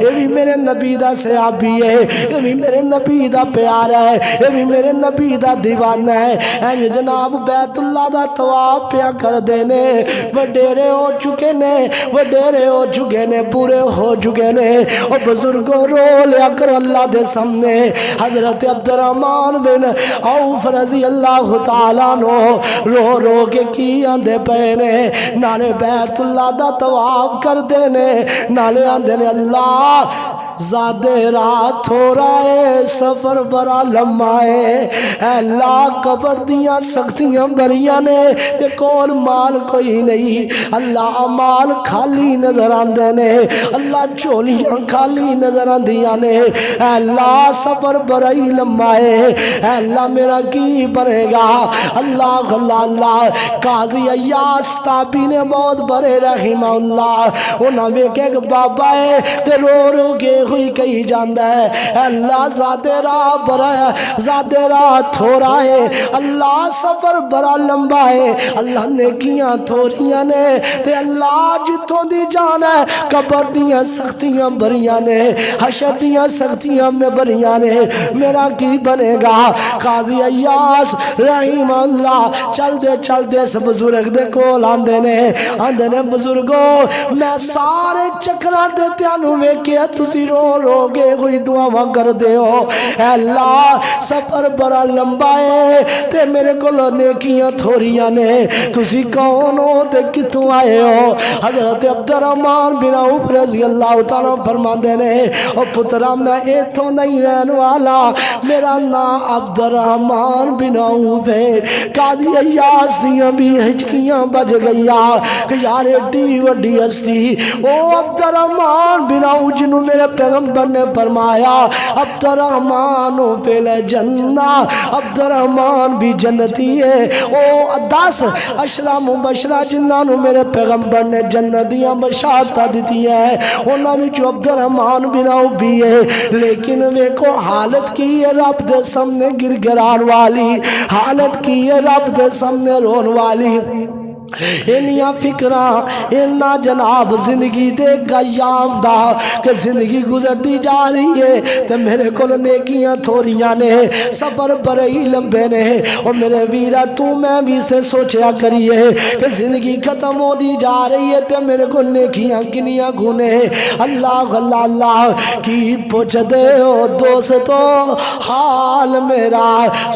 یہ بھی میرے نبی دا صحابی ہے یہ بھی میرے نبی دا پیارا ہے یہ بھی میرے نبی دا دیوانہ ہے اینج جناب بیت اللہ دا طواف پیا کر دینے وڈیرے ہو چکے نے پورے ہو چکے نے اور بزرگوں رو لیا کر اللہ دے سامنے حضرت عبد الرحمن بن عوف رضی اللہ تعالیٰ عنہ رو رو کے کی آندے پینے نالے بیت اللہ دا طواف کر دینے نالے آندے نے اللہ زادے رات تھوڑا ہے سفر بڑا لمبا ہے اے اللہ قبر دیاں سختیاں بریاں نے تے کول مال کوئی نہیں اللہ مال خالی نظر آندے نے اللہ چولیاں خالی نظر آندیاں نے اے اللہ سفر بڑا ہی لمبا ہے اے اللہ میرا کی بنے گا اللہ اللہ اللہ قاضی عیاض تابی نے بہت بڑے رحمہ اللہ انہاں میں کہ بابا ہے تے رو رو کے ہوئی کہی جاندہ ہے اللہ زیادہ راہ بڑا ہے زیادہ راہ تھوڑا ہے اللہ سفر بڑا لمبا ہے اللہ نے کیاں تھوڑیاں نے تے اللہ جتوں دی جانا ہے قبر دیاں سختیاں بریاں نے حشر دیاں سختیاں میں بریاں نے میرا کی بنے گا قاضی عیاض رحیم اللہ چل دے اس بزرگ دے کول آندے نے بزرگوں میں سارے چکرا دے تیانوں میں کیا تسی رو گے کوئی دعا کر دے ہو اے اللہ سفر بڑا لمبا ہے تے میرے کو نیکیاں تھوڑیاں نے تسی کون ہو تے کتوں آئے ہو حضرت عبد الرحمن بن عوف رضی اللہ تعالیٰ فرماندے نے او پترا میں ایتھوں نہیں رہن والا میرا نام عبد الرحمن بن عوف ہے قاضی عیاض دیاں بھی ہچکیاں بج گئیا کہ یار ایڈی وڈی ہستی او عبد الرحمن بن عوف جنوں میرے پیغمبر نے فرمایا عبد الرحمن فی الجنہ، عبد الرحمن بھی جنتی ہے۔ او 10 عشرہ مبشرہ جنہاں نو میرے پیغمبر نے جنت دیاں بشارتاں دتی ہے، انہاں وچ عبد الرحمن بن عوف بھی ہے۔ لیکن ویکھو حالت کی ہے رب دے سامنے گر گران والی، حالت کی ہے رب دے سامنے رون والی۔ انہاں فکراں انہاں جناب زندگی دے گیام دا کہ زندگی گزرتی جا رہی ہے تے میرے کول نیکیاں تھوڑیاں نے، سفر بڑے ہی لمبے نے۔ اور میرے ویرا تو میں بھی سے سوچیا کریے کہ زندگی ختم ہو دی جا رہی ہے تے میرے کول نیکیاں کنیاں گنے۔ اللہ اللہ اللہ کی پوچھ دے ہو دوستو حال میرا۔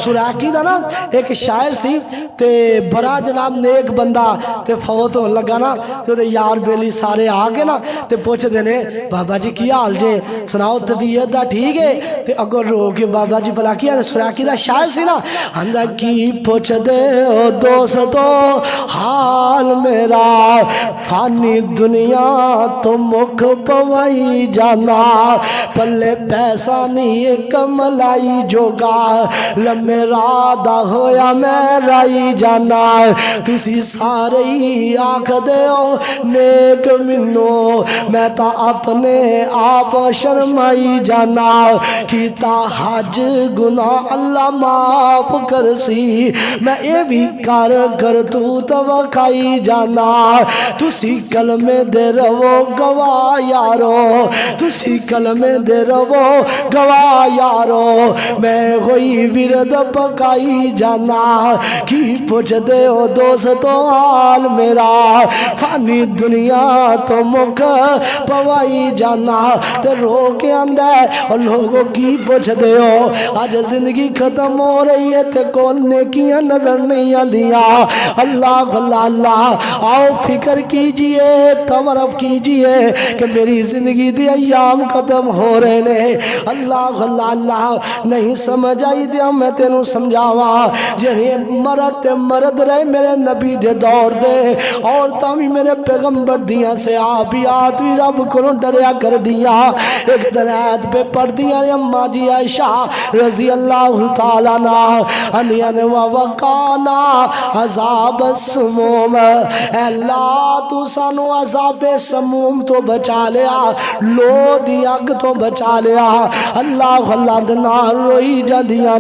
سوراخی دا نا ایک شاعر سی تے بڑا جناب نیک بندہ تے فوت ہون لگا نا تے دے یار بیلی سارے آگے نا تے پوچھ دینے بابا جی کی حال جے، سناؤ طبیعت دا ٹھیک ہے؟ تے اگر رو کے بابا جی بلا کیا سوراخی دا شاعر سی نا اندہ کی پوچھ دے ہو دوستو حال میرا، فانی دنیا تو مکھ پوائی جانا، پلے پیسہ نہیں کملائی جوگا، لمے رادا ہویا میں رائی جانا، تسی سارے ہی آکھ دے ہو نیک منو، میں تا اپنے آپ شرمائی جانا، کیتا حج گناہ اللہ معاف کرسی، میں اے بھی کر تو توقعی جانا، تسی کلمے دے رہو گواہ یارو، تسی کلمے دے رہو گواہ یارو، میں ہوئی ورد پکائی جانا، کی پوچھ دے ہو دوستو حال میرا، فانی دنیا تو مکھ پوائی جانا، تے رو کے اندے اور لوگوں کی پوچھ دے ہو آج زندگی ختم ہو رہی ہے تے کون نیکیاں نظر نہیں آندیاں۔ اللہ اللہ اللہ آؤ فکر کیجئے، تورف کیجئے کہ میری زندگی دی ایام ختم ہو رہے نے۔ اللہ اللہ اللہ نہیں سمجھ آئی دیا میں تینوں سمجھاواں، جنہیں مرد رہے میرے نبی دے دور دے، اور تاوی میرے پیغمبر دیاں سے آبیات بھی رب کروں ڈریا کر دیا۔ ایک دن آیت پہ پڑھ دیا اماں جی عائشہ رضی اللہ تعالیٰ عنہ نے وَوَقَانَا عذاب السموم، اے اللہ تو سانو عذاب سموم تو بچا لیا، لو دی اگ تو بچا لیا۔ اللہ اللہ دنا روئی جاندیاں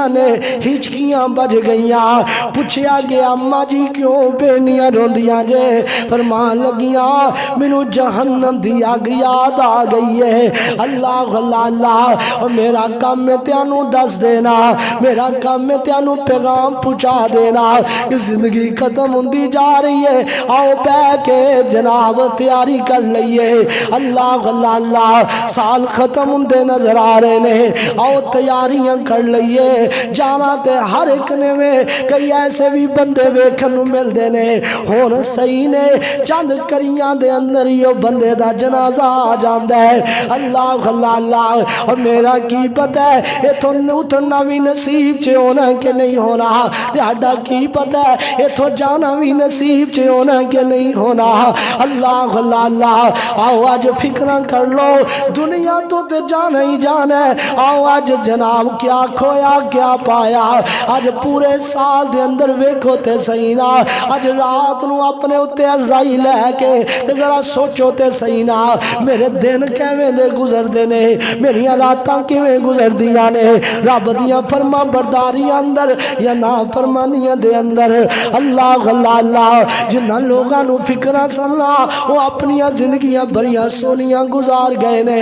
نے ہچکیاں بج گئیاں، پوچھیا گیا اماں جی کیوں پینیاں روندیاں جے، فرمان لگیاں مینوں جہنم دی اگ یاد آ گئی ہے۔ اللہ اللہ اللہ اور میرا کام میں تینوں دس دینا، میرا کام میں تینوں پیغام پہنچا دینا کہ زندگی ختم ہوندی جا رہی ہے، آؤ پہ کے جناب تیاری کر لئیے۔ اللہ اللہ اللہ سال ختم ہوندے نظر آ رہے نے، آؤ تیاریاں کر لئیے۔ جانا تے ہر ایک نے میں کئی ایسے بھی بندے ویکھن نوں ملدے نے، ہن صحیح نے چند کریاں دے اندر یہ بندے دا جنازہ آ جاندا ہے۔ اللہ اللہ اللہ اور میرا کی پتہ ہے ایتھوں اترنا بھی نصیب چ ہونا کہ نہیں ہونا، تہاڈا کی پتہ ہے ایتھوں جانا بھی نصیب چ ہونا کہ نہیں ہونا۔ اللہ اللہ اللہ آؤ آج فکراں کر لو، دنیا تو تے جانا ہی جانا ہے۔ آؤ آج جناب کیا کھویا کیا پایا، آج پورے سال دے اندر ویکھو تے صحیح نا، آج رات نو اپنے اتے ارزائی لے کے تے ذرا سوچو تے صحیح نا، میرے دن کیویں دے گزر دے نے، میریاں راتاں کیویں گزر دیاں نے، رب دیاں فرما برداریاں اندر یا نا فرمانیاں دے اندر۔ اللہ اللہ اللہ جنہاں لوگاں نو فکراں سننا وہ اپنیاں زندگیاں بڑیاں سونیاں گزار گئے نے۔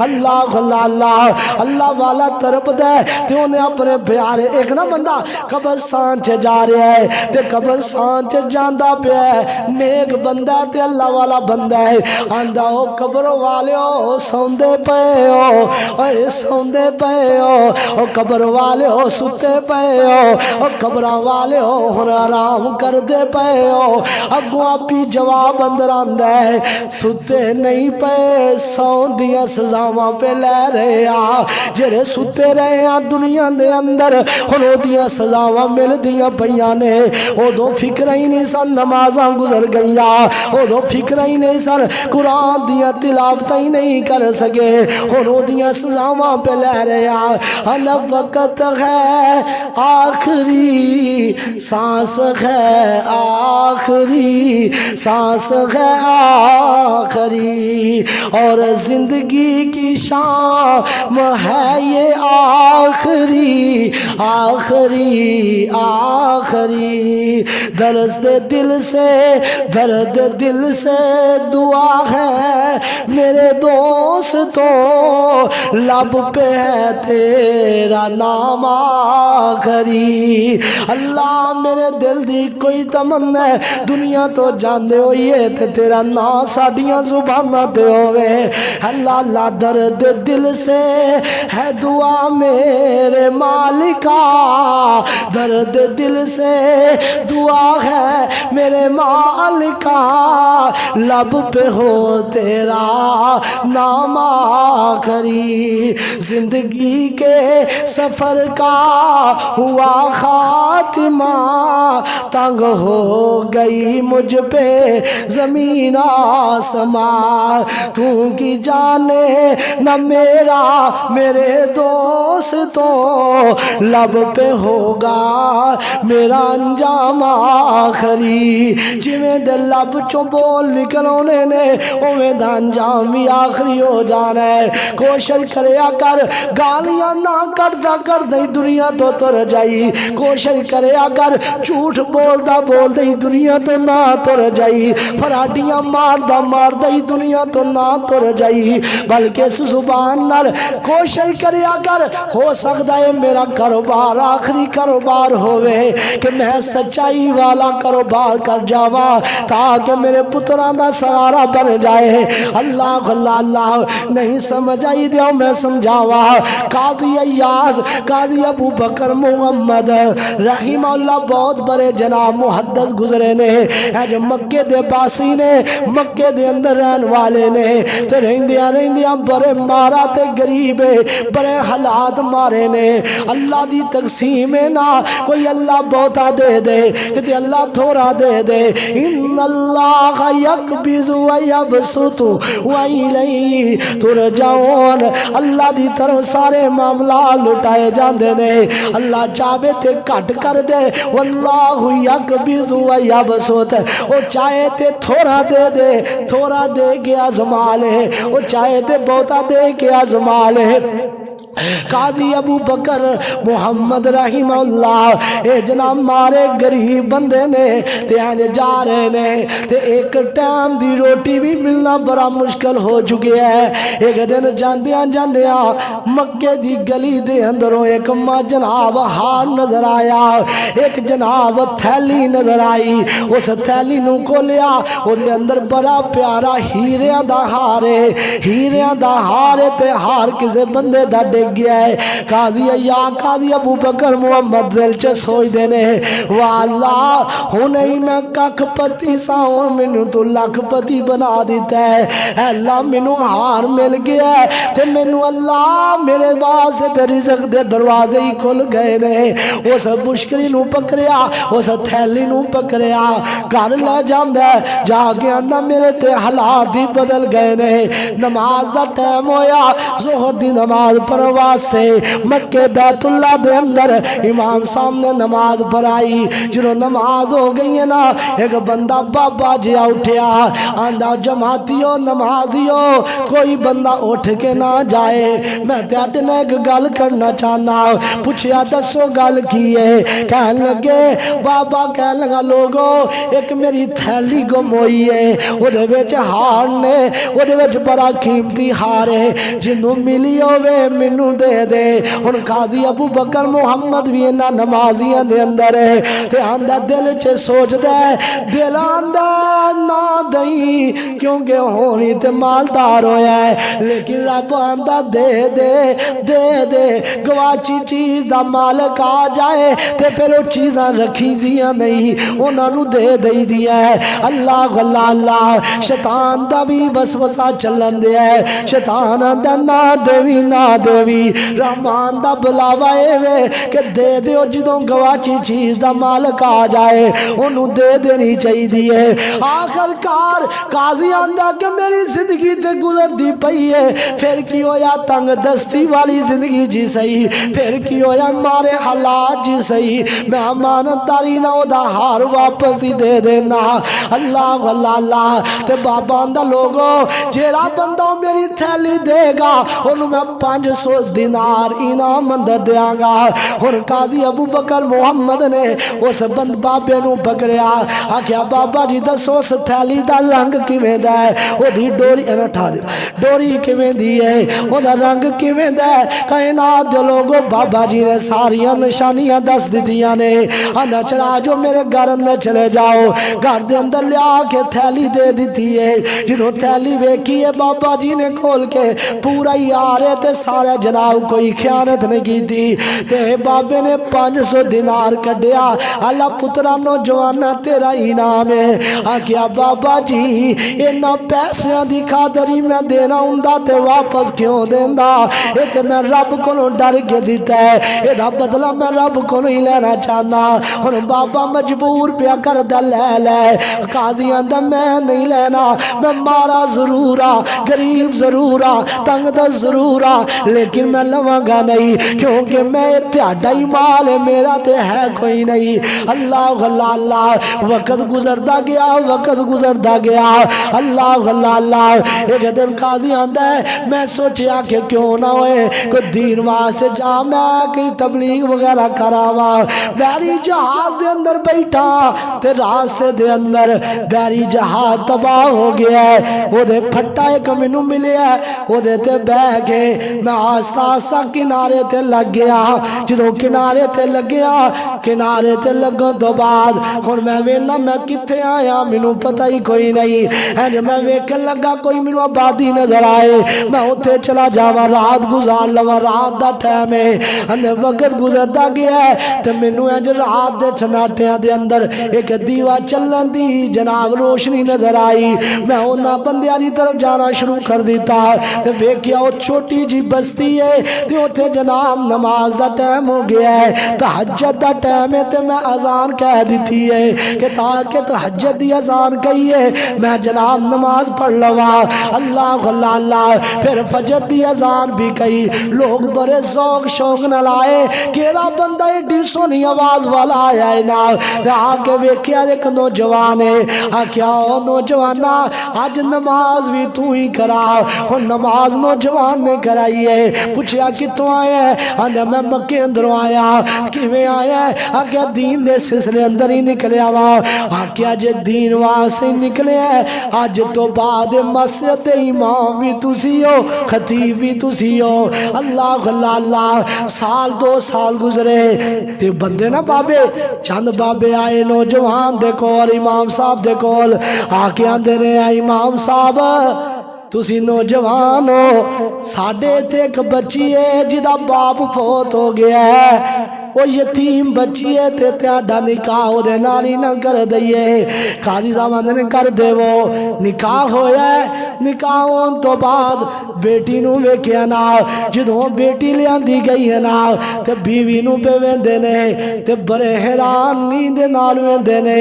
اللہ اللہ اللہ اللہ والا طرف دے تے انہیں اپنے پیارے ایک نا بندہ قبرستان چ جا رہا ہے تے قبرستان چ جاندا پیا ہے، نیک بندہ تے اللہ والا بندہ ہے، آندا او قبر والیو سوندے پئے ہو، اے سوندے پئے ہو، او قبر والیو ستے پئے ہو، او قبراں والیو ہن آرام کردے پئے ہو۔ اگوں آپی جواب اندر آندا ہے ستے نہیں پئے، سون دیاں سزاواں پہ لے رہے آ، جڑے ستے رہے آ دنیا دے اندر ہن او دیاں سزاواں مل دیاں پیاں نے۔ ادو فکر ہی نہیں سن نمازاں گزر گئیاں، ادو فکر ہی نہیں سن قرآن دیاں تلاوتاں ہی نہیں کر سکے، ہن اودیاں سزاواں پہ لے رہے ہیں۔ وقت ہے آخری سانس ہے، آخری سانس ہے آخری، اور زندگی کی شام ہے یہ آخری آخری آخری۔ درد دل سے درد دل سے دعا ہے میرے دوستوں، لب پہ ہے تیرا نام آخری۔ اللہ میرے دل دی کوئی تمنا ہے دنیا تو جاندے ہوئیے تے تیرا نام ساڈیاں زباناں تے ہوئے۔ اللہ اللہ درد دل سے ہے دعا میرے مالکا، درد دل سے دعا ہے میرے مالکا، لب پہ ہو تیرا نام آخری۔ زندگی کے سفر کا ہوا خاتمہ، تنگ ہو گئی مجھ پہ زمین آسمان، تو کی جانے نہ میرا میرے دوستوں، لب پہ ہوگا میرا انجام آخری۔ جویں دے لب چوں بول نکلونے نے اویں دا انجام بھی آخری ہو جانا ہے۔ کوشش کریا کر گالیاں نہ کردا کردا ہی دنیا تو تر جائی، کوشش کریا کر جھوٹ بولدا بولدا ہی دنیا تو نہ تر جائی، فراڈیاں ماردا ماردا ہی دنیا تو نہ تر جائی، بلکہ اس زبان نال کوشش کریا کر ہو سکتا ہے میرا کاروبار آخری کاروبار ہوئے کہ میں سچائی والا کاروبار کر جاوا تاکہ میرے پتران دا سہارا بن جائے۔ اللہ اللہ اللہ نہیں سمجھ آئی دیا میں سمجھاوا۔ قاضی ایاز قاضی ابو بکر محمد رحمہ اللہ بہت بڑے جناب محدث گزرے نے، جو مکے دے باسی نے، مکے دے اندر رہن والے نے، تے رہندیاں رہندیاں بڑے مارا تے غریبے بڑے حالات مارے نے۔ اللہ دی تقسیم ہے نا، کوئی اللہ بہتا دے دے کہ اللہ تھوڑا دے دے۔ ان اللہ یقبض و یبسط والیہ ترجعون، اللہ دی طرف سارے معاملات لٹائے جاندے نے، اللہ چاہے تے کٹ کر دے، واللہ یقبض و یبسط، وہ چاہے تے تھوڑا دے دے، تھوڑا دے کے آزما لے، وہ چاہے تے بہتا دے کے آزما لے۔ قاضی ابو بکر محمد رحمہ اللہ اے جناب مارے غریب بندے نے تے آج جا رہے نے تے ایک ٹائم دی روٹی بھی ملنا بڑا مشکل ہو چکے ہے۔ ایک دن جاندیاں جاندیاں مکے دی گلی دے اندروں ایک جناب ہار نظر آیا، ایک جناب تھیلی نظر آئی، اس تھیلی نو کھولیا، او دے اندر بڑا پیارا ہیریاں دا ہار ہے، ہیریاں دا ہار تے ہار کسے بندے دا ڈگ گیا ہے۔ قاضی یا قاضی ابو بکر محمد دل چ سوچ دینے واللہ ہنہی میں کک پتی ساؤں منو تو لکھ پتی بنا دیتا ہے۔ اے اللہ منو ہار مل گیا ہے تے منو اللہ میرے واسطے تے رزق دے دروازے ہی کھل گئے نے۔ اس مشکری نو پکڑیا، اس تھیلی نو پکڑیا، گھر لے جاندا ہے، جا کے آندا میرے تے حالات ہی بدل گئے نے۔ نماز دا ٹائم ہویا، ظہر دی نماز پر واسطے مکے بیت اللہ دے اندر امام سامنے نماز پڑھائی۔ جنہوں نماز ہو گئی ہے نا، ایک بندہ بابا جیا اٹھیا، آندہ جماعتیوں نمازیوں کوئی بندہ اٹھ کے نہ جائے، میں تیاٹے نے ایک گل کرنا چاہنا۔ پوچھیا دسو گل کی ہے؟ کہنے لگے بابا کہنے لگا لوگو ایک میری تھیلی گم ہوئی ہے، وہ دے وچ ہار نے، وہ دے وچ بڑا قیمتی ہار ہے، جنہوں ملی ہوئے منو دے دے۔ ان قاضی ابو بکر محمد بھی انہا نمازیاں دے اندر ہے تے آندہ دل چے سوچ دے، دل آندہ نہ دئی کیونکہ ہونی تے مالدار ہویا ہے، لیکن رب آندہ دے دے دے دے، گواچی چیز دا مالک آ جائے تے پھر وہ چیزاں رکھی دیا نہیں، انہاں نو دے دئی دیا ہے۔ اللہ اللہ اللہ، شیطان دا بھی وسوسہ چلن دے ہے، شیطان آندہ نہ دیوی نہ دیوی، بھی رحمان دا بلاوا اے وے کہ دے دیو جدوں گواچی چیز دا مالک آ جائے انہوں دے دینی چاہی دیئے آخر کار قاضی آندہ کہ میری زندگی تے گزر دی پئی ہے پھر کی ہویا تنگ دستی والی زندگی جی سہی پھر کی ہویا مارے حالات جی سہی میں امانت داری نہ دا ہار واپس ہی دے دینا اللہ اللہ اللہ تے بابا آندہ لوگو جیرا بندہ میری تھیلی دے گا انہوں میں 500 دینار انعام اندر دیاں گا اور قاضی ابو بکر محمد نے اس بند بابے نو پکڑیا آکھیا بابا جی دسو اس تھیلی دا رنگ کیویں دا ہے او دی ڈوری اٹھا دے ڈوری کیویں دی ہے او دا رنگ کیویں دا ہے کائنات دے لوگو بابا جی نے ساری نشانیاں دس دتیاں نے آندا چلا جو میرے گھر اندر چلے جاؤ گھر دے اندر لیا کے تھیلی دے دیتی ہے جنہوں تھیلی ویکھی ہے بابا جی نے کھول کے پورا ہی آ رہے تے سارے جناب کوئی خیانت نہیں کی تھی تے بابے نے 500 دینار کڈیا اللہ پترا نوجوانا تیرا انعام ہے آکھیا بابا جی اینا پیسیاں دی خاطری میں دینا ہوندا تے واپس کیوں دیندا اے تے میں رب کولوں ڈر کے دیتا ہے اے دا بدلہ میں رب کو نہیں لینا چاہنا ہن بابا مجبور پیا کر دا لے لے قاضی آندا میں نہیں لینا میں مارا ضرور آ غریب ضرور آ تنگ دا ضرور آ لیکن میں لواں گا نہیں کیونکہ میں تہاڈا ہی مال ہے میرا تے ہے کوئی نہیں اللہ اللہ اللہ وقت گزردا گیا وقت گزردا گیا اللہ اللہ اللہ ایک دن قاضی آندا ہے میں سوچیا کہ کیوں نہ ہوئے کوئی دین واسطے جا میں کوئی تبلیغ وغیرہ کراوا بحری جہاز دے اندر بیٹھا تے راستے دے اندر بحری جہاز تباہ ہو گیا ہے وہ دے پھٹا ایک مینوں ملیا ہے وہ دے تے بہ کے میں آستا آستا کنارے تے لگ گیا جدوں کنارے تے لگیا کنارے تے لگن تو بعد ہن میں وینا میں کتھے آیا مینوں پتہ ہی کوئی نہیں ہے میں ویکھن لگا کوئی مینوں آبادی نظر آئے میں اوتھے چلا جاواں رات گزار لواں رات دا ٹائم ہے اندے وقت گزردا گیا ہے تے مینوں اج رات دے چناٹیاں دے اندر ایک دیوا چلن دی جناب روشنی نظر آئی میں انہاں بندیاں دی طرف جانا شروع کر دیتا تے ویکھیا او چھوٹی جی بستی ہے تے اوتھے جناب نماز دا ٹائم ہو گیا ہے تہجد دا ٹائم ہے تے میں اذان کہہ دیتی ہے کہ تاکہ تہجد دی اذان کہی ہے میں جناب نماز پڑھ لواں اللہ اللہ اللہ پھر فجر دی اذان بھی کہی لوگ بڑے ذوق شوق نال آئے کیڑا بندہ ایڈی سونی آواز والا آیا ہے نا تے آ کے ویکھیا ایک نوجوان ہے آکھیا او نوجوانا اج نماز بھی تو ہی کرا ہن نماز نوجوان نے کرائی ہے پوچھیا کتوں آیا ہے آندا میں مکے اندروں آیا کیویں آیا ہے آکھیا دین دے سلسلے اندر ہی نکلیا وا آکھیا جے دین واسطے نکلیا ہے اج تو بعد مسجد امام بھی تسی ہو خطیب بھی تسی ہو اللہ اللہ اللہ سال 2 سال گزرے تے بندے نا بابے چند بابے آئے نوجوان دے کول امام صاحب دے کول آ کے آندے نے امام صاحب تسی نوجوان ہو ساڈے تے ایک بچی ہے جدا باپ فوت ہو گیا ہے وہ یتیم بچی ہے تے تہاڈا نکاح او دے نال ہی نہ کر دئیے قاضی صاحب نے کر دے وہ نکاح ہویا ہے نکاح ہون تو بعد بیٹی نو ویکھیا نا جدوں بیٹی لیاندی گئی ہے نا تے بیوی نو پہ ویندے نے تے بڑے حیرانی دے نال ویندے نے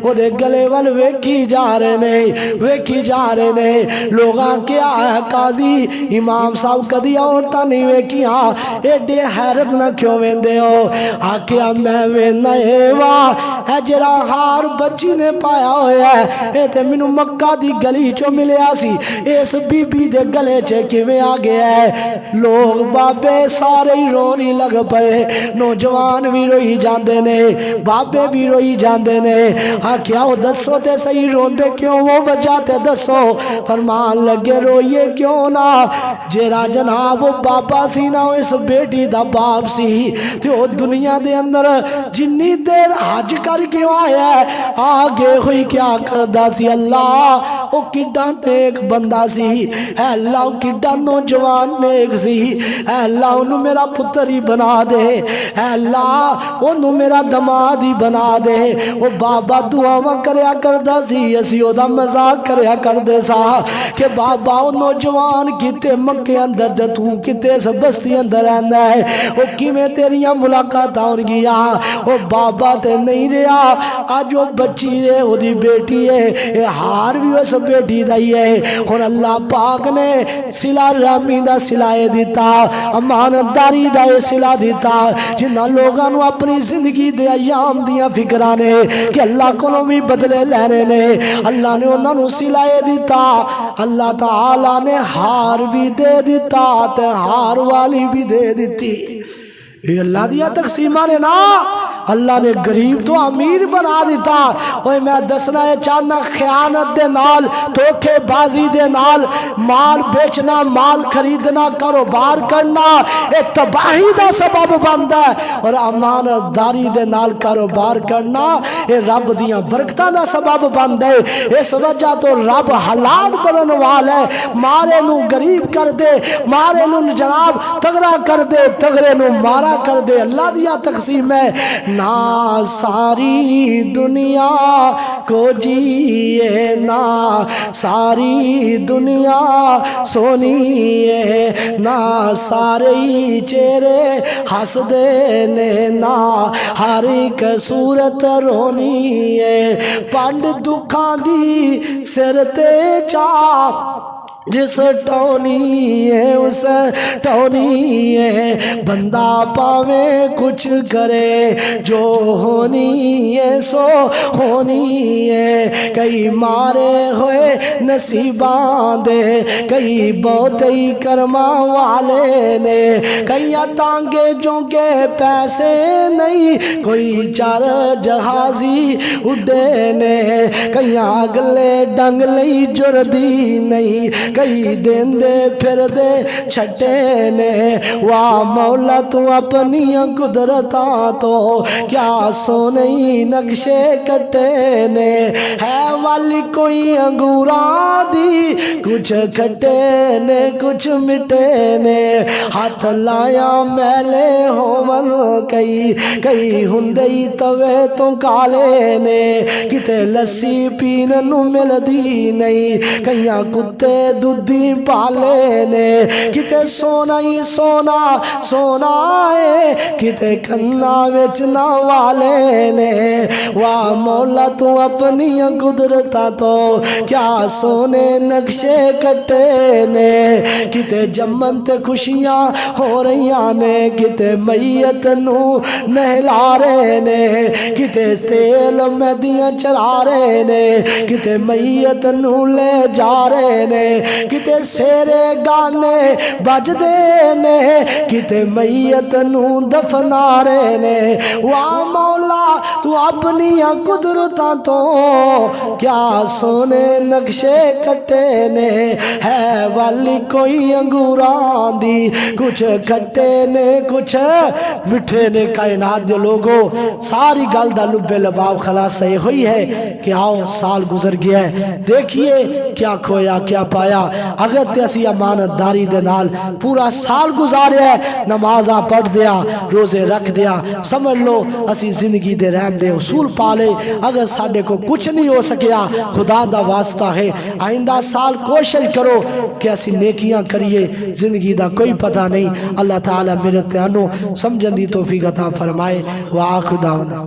او دے گلے ول ویکھی جا رہے نے ویکھی جا رہے نے لوگاں کیا ہے قاضی امام صاحب کدی عورتاں نہیں ویکھیاں ایڈے حیرت نہ کیوں ویندے ہو آکھیا میں وینا اے واہ اے جڑا ہار بچی نے پایا ہویا ہے اے تے مینوں مکہ دی گلی چوں ملیا سی اس بی بی دے گلے چ کیویں آ گیا ہے لوگ بابے سارے ہی رونی لگ پئے نوجوان بھی روئی جاندے نے بابے بھی روئی جاندے نے آکھیا او دسو تے صحیح روندے کیوں وہ وجہ تے دسو فرمان لگے روئیے کیوں نہ جیڑا جناب وہ بابا سی نا اس بیٹی دا باپ سی تے او دنیا دے اندر جنی دیر حج کر کے آیا ہے آگے ہوئی کیا کردا سی اللہ او کڈا نیک بندہ سی، اے اللہ او کڈا نوجوان نیک سی، اے اللہ انہوں میرا پتر ہی بنا دے، اے اللہ انہوں میرا دماد ہی بنا دے۔ او بابا دعاواں کریا کردا سی، اسی او دا مذاق کریا کردے سا کہ بابا او نوجوان کتے مکے اندر تے تو کتے اس بستی اندر رہندا ہے، او کیویں تیریاں ملاقاتاں ہون گیا، او بابا تے نہیں رہا، آج وہ بچی ہے او دی بیٹی ہے، اے ہار بھی اس بیٹی دا ہی ہے۔ اور اللہ پاک نے صلہ رحمی دا صلہ دیتا، امانت داری دا صلہ دیتا، جنہاں لوگاں نو اپنی زندگی دے ایام دیاں فکرانے کہ اللہ کو بھی بدلے لینے نے، اللہ نے انہاں نو صلہ دیتا، اللہ تعالی نے ہار بھی دے دیتا تے ہار والی بھی دے دیتی۔ یہ اللہ دیا تقسیمہ نے نا، اللہ نے غریب تو امیر بنا دیتا۔ اور میں دسنا ہے چاہنا خیانت دے نال، دھوکے بازی دے نال، مال بیچنا، مال خریدنا، کاروبار کرنا اے تباہی دا سبب بندا ہے، اور امانت داری دے نال کاروبار کرنا اے رب دیاں برکتاں دا سبب بندا ہے۔ اس وجہ تو رب حالات بدلن والا ہے، مارے نو غریب کر دے، مارے نو جناب تگڑا کر دے، تگڑے نو مارا کر دے۔ اللہ دیا تقسیم ہے نا، ساری دنیا کو جیے نا، ساری دنیا سونی ہے نا، سارے چہرے ہس دے نے نا، ہر ایک صورت رونی ہے، پنڈ دکھاں دی سر تے چا، جس ٹونی ہے اس ٹونی ہے، بندہ پاوے کچھ کرے، جو ہونی ہے سو ہونی ہے، کئی مارے ہوئے نصیباں دے، کئی بہت ہی کرما والے نے، کئی تانگے جو کے پیسے نہیں، کوئی چار جہازی اڈے نے، کئی اگلے ڈنگ لئی جردی نہیں، کئی دن دے پھر دے چھٹے نے، واہ مولا تو اپنی قدرتاں تو کیا سونے نقشے کٹے نے، ہے والی کوئی انگوراں دی، کچھ کھٹے نے کچھ مٹے نے، ہاتھ لایا میلے ہوون کئی، کئی ہندئی توے تو کالے نے، کتے لسی پین نو ملدی نہیں، کئیاں کتے دودھی پالے نے، کتے سونا ہی سونا سونا ہے، کتے کنا وچنا والے نے، واہ مولا تو اپنی قدرتاں تو کیا سونے نقشے کٹے نے، کتے جمن تے خوشیاں ہو رہیاں نے، کتے میت نو نہلا رہے نے، کتے تیل مہدیاں چرا رہے نے، کتے میت نو لے جا رہے نے، کتے سیرے گانے بج دے نے، کتے میت نو دفنا رہے نے، واہ مولا تو اپنی قدرتاں تو کیا سونے نقشے کٹے نے، ہے والی کوئی انگوراں دی، کچھ کھٹے نے کچھ مٹھے نے۔ کائنات دے لوگوں ساری گل دا لبے لباب خلاصہ یہ ہوئی ہے کہ آؤ سال گزر گیا ہے، دیکھیے کیا کھویا کیا پایا۔ اگر تے اسی امانت داری دے نال پورا سال گزاریا ہے، نمازاں پڑھ دیا، روزے رکھ دیا، سمجھ لو اسی زندگی دے رہن دے اصول پالے۔ اگر ساڈے کو کچھ نہیں ہو سکیا، خدا دا واسطہ ہے آئندہ سال کوشش کرو کہ اسی نیکیاں کریے، زندگی دا کوئی پتہ نہیں۔ اللہ تعالی میرے تیانو سمجھن دی توفیق عطا فرمائے۔ وآخر دعوانا